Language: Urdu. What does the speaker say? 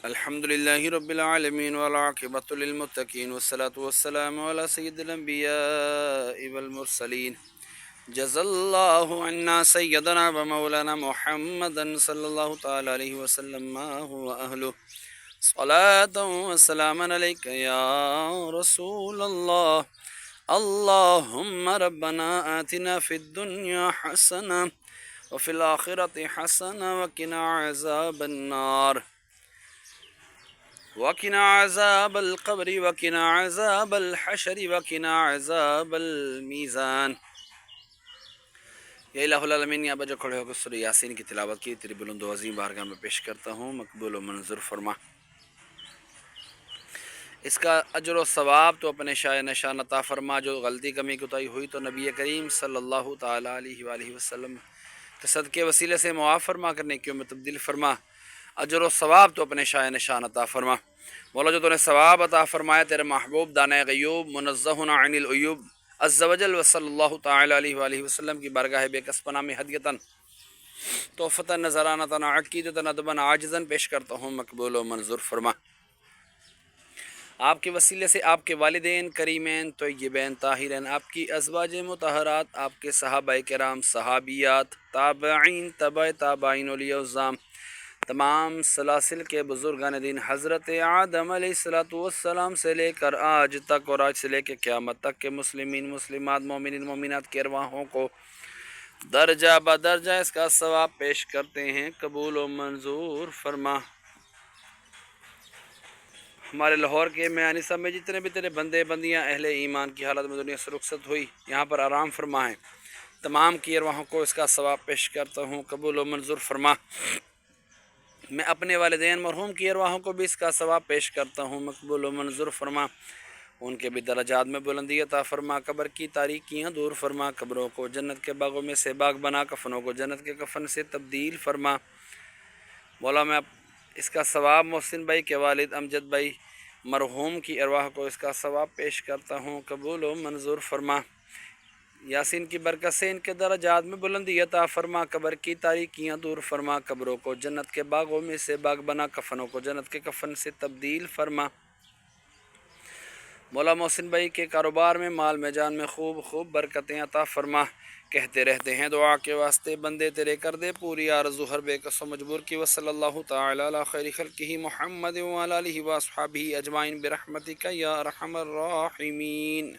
الحمد لله رب العالمين والعاقبة للمتقين والصلاة والسلام على سيد الأنبياء والمرسلين جزا الله عنا سيدنا ومولانا محمدا صلى الله تعالى عليه وسلم ما هو أهله صلاة وسلاما عليك يا رسول الله. اللهم ربنا آتنا في الدنيا حسنة وفي الآخرة حسنة وقنا عذاب النار وقنا عذاب القبر وقنا عذاب الحشر وقنا عذاب المیزان. یا الہ العالمین، یا بجا کھڑے ہو کر سورہ یاسین کی تلاوت کی تیری بلند و عظیم بارگاہ میں پیش کرتا ہوں، مقبول و منظور فرما. اس کا اجر و ثواب تو اپنے شاہ نشان عطا فرما. جو غلطی کمی کوتاہی ہوئی تو نبی کریم صلی اللہ تعالیٰ علیہ وآلہ وسلم کے صدقے وسیلے سے معاف فرما کر نیکیوں میں تبدیل فرما. اجر و ثواب تو اپنے شاہ نشان عطا فرما. مولا، جو تو نے ثواب عطا فرمایا تیرے محبوب دانۂ غیوب منزہ عن العیوب عز وجل و صلی اللہ تعالیٰ علیہ وآلہ وسلم کی بارگاہ بے کس پناہ میں ہدیتاً تحفتاً نذرانتاً عقیدتاً ادباً عاجزاً پیش کرتا ہوں، مقبول و منظور فرما. آپ کے وسیلے سے آپ کے والدین کریمین طیبین طاہرین، آپ کی ازواج مطہرات، آپ کے صحابہ کرام، صحابیات، تابعین، تبع تابعین، اولیاء الظام، تمام سلاسل کے بزرگان دین حضرت آدم علیہ السلام سے لے کر آج تک اور آج سے لے کے قیامت تک کے مسلمین مسلمات مومنین مومنات کے ارواحوں کو درجہ بدرجہ اس کا ثواب پیش کرتے ہیں، قبول و منظور فرما. ہمارے لاہور کے میانی صاحب میں جتنے بھی تیرے بندے بندیاں اہل ایمان کی حالت میں دنیا سے رخصت ہوئی، یہاں پر آرام فرمائیں، تمام کی ارواحوں کو اس کا ثواب پیش کرتا ہوں، قبول و منظور فرما. میں اپنے والدین مرحوم کی ارواحوں کو بھی اس کا ثواب پیش کرتا ہوں، مقبول و منظور فرما. ان کے بھی درجات میں بلندی عطا فرما، قبر کی تاریکیاں دور فرما، قبروں کو جنت کے باغوں میں سے باغ بنا، کفنوں کو جنت کے کفن سے تبدیل فرما. مولا، میں اس کا ثواب محسن بھائی کے والد امجد بھائی مرحوم کی ارواح کو اس کا ثواب پیش کرتا ہوں، قبول و منظور فرما. یاسین کی برکت سے ان کے درجات میں بلندی عطا فرما، قبر کی تاریکیاں دور فرما، قبروں کو جنت کے باغوں میں سے باغ بنا، کفنوں کو جنت کے کفن سے تبدیل فرما. مولا، محسن بھائی کے کاروبار میں، مال میں، جان میں خوب خوب برکتیں عطا فرما. کہتے رہتے ہیں دعا کے واسطے بندے تیرے، کر دے پوری آرزو ہر بے کس و مجبور کی. وصلی اللہ تعالی علی خیر خلقہ محمد وعلی آلہ واصحابہ اجمعین برحمتک یا ارحم الراحمین.